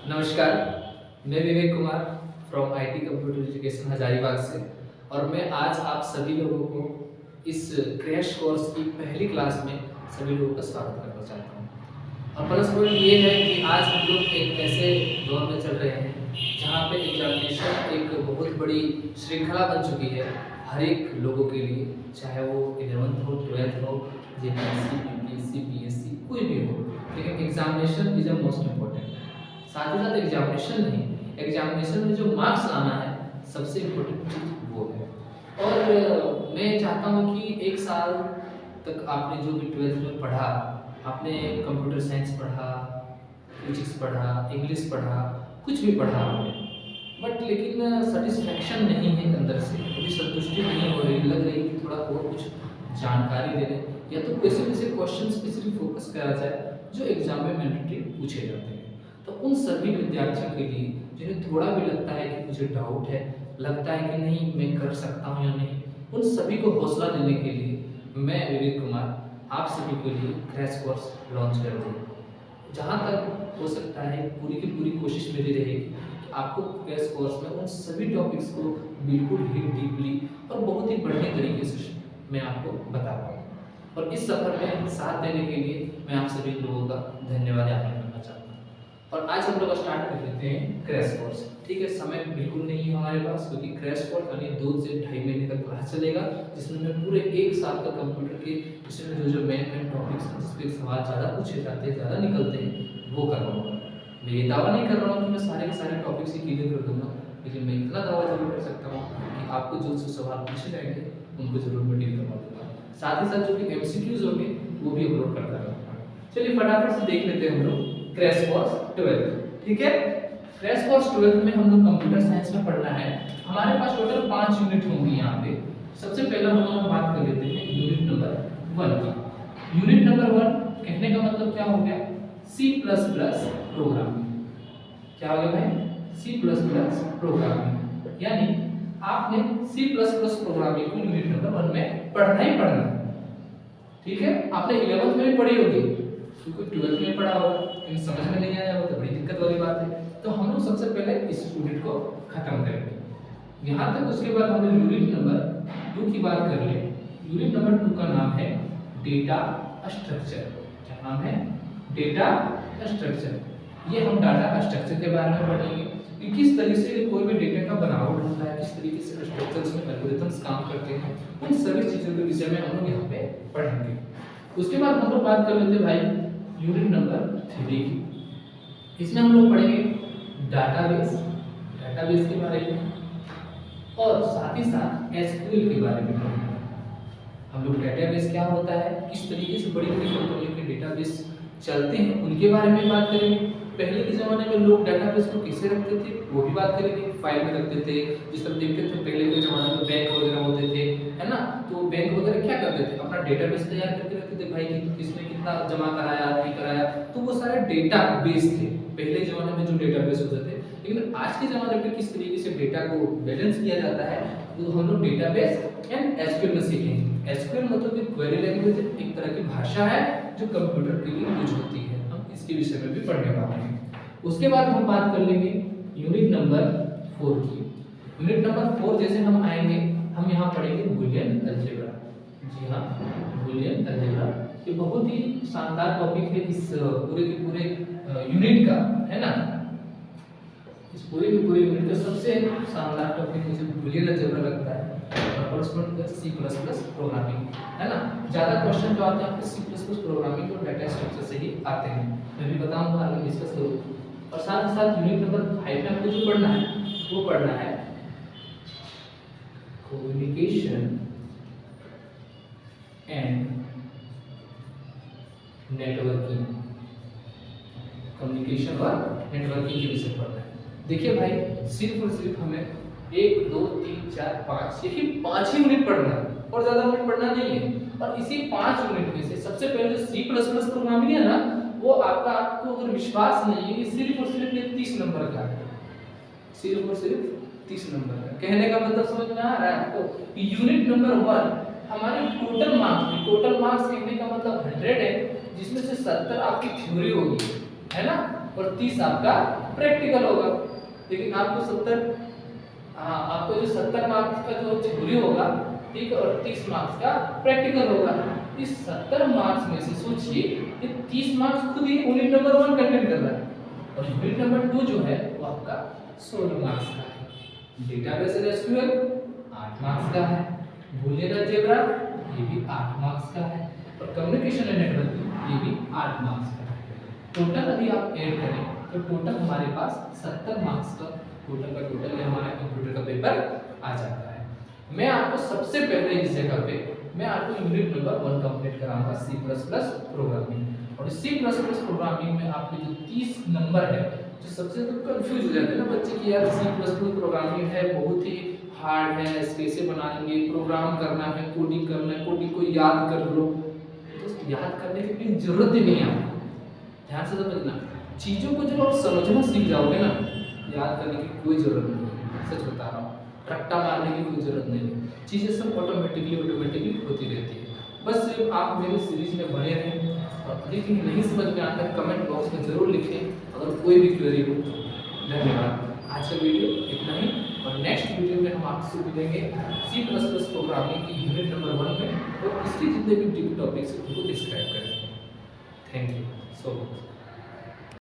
नमस्कार, मैं Vivek Kumar from IT computer education Hazaribagh से और मैं आज आप सभी लोगों को इस क्रैश कोर्स की पहली क्लास में सभी लोगों का स्वागत करना चाहता हूँ। और प्लस पॉइंट ये है कि आज हम लोग एक ऐसे दौर में चल रहे हैं जहाँ पे एग्जामिनेशन एक बहुत बड़ी श्रृंखला बन चुकी है हर एक लोगों के लिए, चाहे वो 11th हो, 12th हो, जेपीएससी, यूपीएससी, पीएससी, कोई भी हो, लेकिन examination is a most important. साथ ही साथ एग्जामिनेशन नहीं, एग्जामिनेशन में जो मार्क्स लाना है सबसे इम्पोर्टेंट चीज़ वो है। और मैं चाहता हूँ कि एक साल तक आपने जो भी 12th में पढ़ा, आपने कंप्यूटर साइंस पढ़ा, फिजिक्स पढ़ा, इंग्लिश पढ़ा, कुछ भी पढ़ा आपने, बट लेकिन सेटिस्फैक्शन नहीं है अंदर से, कभी संतुष्टि नहीं हो रही, लग रही कि थोड़ा और कुछ जानकारी दे दें या तो वैसे क्वेश्चन पे सिर्फ फोकस करा जाए जो एग्जाम में मैंडेटरी पूछे जाते हैं। तो उन सभी विद्यार्थियों के लिए जिन्हें थोड़ा भी लगता है कि मुझे डाउट है, लगता है कि नहीं मैं कर सकता हूँ या नहीं, उन सभी को हौसला देने के लिए मैं विवेक कुमार आप सभी के लिए क्रैश कोर्स लॉन्च कर दूँ। जहाँ तक हो सकता है पूरी की पूरी कोशिश मेरी रहेगी कि आपको क्रैश कोर्स में उन सभी टॉपिक्स को बिल्कुल ही डीपली और बहुत ही बढ़िया तरीके से मैं आपको बता पाऊँ। और इस सफर में साथ देने के लिए मैं आप सभी लोगों का धन्यवाद ज्ञापन करना चाहता हूँ। और आज हम लोग स्टार्ट कर लेते हैं क्रैश कोर्स। ठीक है, समय बिल्कुल नहीं है हमारे पास क्योंकि क्रैश कोर्स यानी 2 से ढाई महीने तक क्लास चलेगा, जिसमें मैं पूरे 1 साल का कंप्यूटर के विषय में जो मेन टॉपिक्स हैं जिस पे सवाल ज़्यादा पूछे जाते हैं, ज़्यादा निकलते हैं, वो करवाऊंगा। मैं ये दावा नहीं कर रहा हूँ कि मैं सारे के सारे टॉपिक्स ही क्लियर कर दूंगा, लेकिन मैं इतना दावा जरूर कर सकता हूँ कि आपको जो सवाल पूछे जाएंगे उनको जरूर मैं डील करवा दूंगा। साथ ही साथ जो भी MCQs होंगे वो भी अपलोड करता रहूँगा। चलिए फटाफट से देख लेते हैं हम लोग क्रैश कोर्स 12th। ठीक है, क्रैश कोर्स 12th में हम लोग कंप्यूटर साइंस में पढ़ना है। हमारे पास टोटल 5 यूनिट होंगी यहाँ पे। सबसे पहला हम लोग बात कर लेते हैं यूनिट नंबर 1 की। यूनिट नंबर 1 कहने का मतलब क्या हो गया? C++ programming. क्या हो गया भाई? C++ programming. यानी आपने C++ प्रोग्रामिंग को यूनिट नंबर 1 में पढ़ना ही पढ़ना है। ठीक है, आपने 11th में भी पढ़ी होगी, क्योंकि 12th में पढ़ा होगा, लेकिन समझ में नहीं आया हो तो बड़ी दिक्कत वाली बात है। तो हम लोग सबसे पहले इस यूनिट को खत्म करेंगे यहाँ तक। उसके बाद हम लोग यूनिट नंबर 2 की बात कर ले। यूनिट नंबर 2 का नाम है डेटा स्ट्रक्चर। क्या नाम है? Data structure. ये हम डाटा स्ट्रक्चर के बारे में पढ़ेंगे कि किस तरीके से कोई भी डेटा का बनावट होता है, किस तरीके से स्ट्रक्चर्स में एल्गोरिथम्स काम करते हैं, उन सभी चीजों के विषय में हम लोग यहाँ पे पढ़ेंगे। उसके बाद हम लोग बात कर लेते हैं भाई यूनिट नंबर 3 की। इसमें हम लोग पढ़ेंगे डाटाबेस के बारे में और साथ ही साथ SQL के बारे में पढ़ेंगे। हम लोग डेटाबेस क्या होता है, किस तरीके से बड़ी बड़ी कंपनियों के डेटाबेस चलते हैं, उनके बारे में बात करेंगे। पहले के ज़माने में लोग डेटाबेस को कैसे रखते थे वो भी बात करेंगे। फाइल में रखते थे, जिस तरह देखते थे पहले के ज़माने में बैंक वगैरह होते थे, है ना? तो बैंक वगैरह क्या करते थे, अपना डेटाबेस तैयार करके रखते थे भाई कि किसने कितना जमा कराया नहीं कराया, तो वो सारे डेटाबेस थे पहले ज़माने में जो डेटाबेस होते थे। लेकिन आज के ज़माने में किस तरीके से डेटा को बैलेंस किया जाता है तो हम लोग डेटाबेस एंड SQL में सीखेंगे। SQL मतलब एक क्वेरी लैंग्वेज, एक तरह की भाषा है जो कंप्यूटर के लिए यूज होती है। हम इसके विषय में भी पढ़ने वाले हैं। उसके बाद हम बात कर लेंगे यूनिट नंबर 4 की। यूनिट नंबर 4 जैसे हम आएंगे, हम यहाँ पढ़ेंगे बूलियन अलजेब्रा। जी हाँ, बूलियन अलजेब्रा ये बहुत ही शानदार टॉपिक है इस पूरे के पूरे यूनिट का, है ना? इस पूरे के पूरे यूनिट का सबसे शानदार टॉपिक मुझे बूलियन अलजेब्रा लगता है और C++ प्रोग्रामिंग, है ना? ज़्यादा क्वेश्चन जो आते हैं आपके C++ प्रोग्रामिंग और डाटा स्ट्रक्चर से ही आते हैं। मैं भी बताऊंगा, आगे डिस्कस करूँगा। और साथ ही साथ यूनिट नंबर 5 में आपको जो पढ़ना है वो पढ़ना है कम्युनिकेशन एंड नेटवर्किंग। कम्युनिकेशन और नेटवर्किंग के विषय पढ़ना है। देखिए भाई, सिर्फ और सिर्फ हमें 1 2 3 4 5 यही 5 ही यूनिट पढ़ना है और ज़्यादा यूनिट पढ़ना नहीं है। और इसी 5 यूनिट में से सबसे पहले जो C++ प्रोग्रामिंग है ना, वो आपको अगर विश्वास नहीं है, ये सिर्फ और सिर्फ ये 30 नंबर का है। सिर्फ और सिर्फ 30 नंबर का। कहने का मतलब समझ में आ रहा है आपको? यूनिट नंबर 1 हमारे टोटल मार्क्स कहने का मतलब 100 है, जिसमें से 70 आपकी थ्योरी होगी है ना, और 30 आपका प्रैक्टिकल होगा। लेकिन आपको 70 आपको जो 70 मार्क्स का जो थ्योरी होगा, ठीक है, और 30 मार्क्स का प्रैक्टिकल होगा। इस 70 मार्क्स में से सोचिए कि 30 मार्क्स खुद ही यूनिट नंबर 1 कंटेंट कर रहा है, और यूनिट नंबर 2 जो है वो आपका 16 मार्क्स का है। डेटाबेस एंड एसक्यूएल 8 मार्क्स का है, बूलियन अलजेब्रा ये भी 8 मार्क्स का है, और कम्युनिकेशन एंड नेटवर्किंग ये भी 8 मार्क्स का है। टोटल यदि आप ऐड करें तो टोटल हमारे पास 70 मार्क्स का टोटल ये हमारा कंप्यूटर का पेपर आ जाता है। मैं आपको सबसे पहले इस जगह पे मैं आपको यूनिट नंबर 1 कंप्लीट कराऊंगा C++ प्रोग्रामिंग, और C++ प्रोग्रामिंग में आपके जो 30 नंबर है, जो सबसे तो कंफ्यूज हो जाते हैं ना बच्चे कि यार C++ प्रोग्रामिंग है, बहुत ही हार्ड है, कैसे बनाएंगे, प्रोग्राम करना है, कोडिंग करना है, कोडिंग को याद कर लो। तो याद करने की कोई जरूरत ही नहीं है आपको, ध्यान से समझना। चीज़ों को जब आप समझना सीख जाओगे ना, याद करने की कोई ज़रूरत नहीं है, सच बता रहा हूँ, रट्टा मारने की कोई ज़रूरत नहीं है, चीज़ें सब ऑटोमेटिकली होती रहती है। बस सिर्फ आप मेरी सीरीज में बने रहें, और अधिक नहीं समझ में आता है कमेंट बॉक्स में ज़रूर लिखें अगर कोई भी क्वेरी हो। धन्यवाद। आज का वीडियो इतना ही, और नेक्स्ट वीडियो में हम आपसे मिलेंगे C++ प्रोग्रामिंग की यूनिट नंबर 1 में, और इसके जितने भी डीप टॉपिक्स हैं उनको डिस्क्राइब करेंगे। Thank you so much.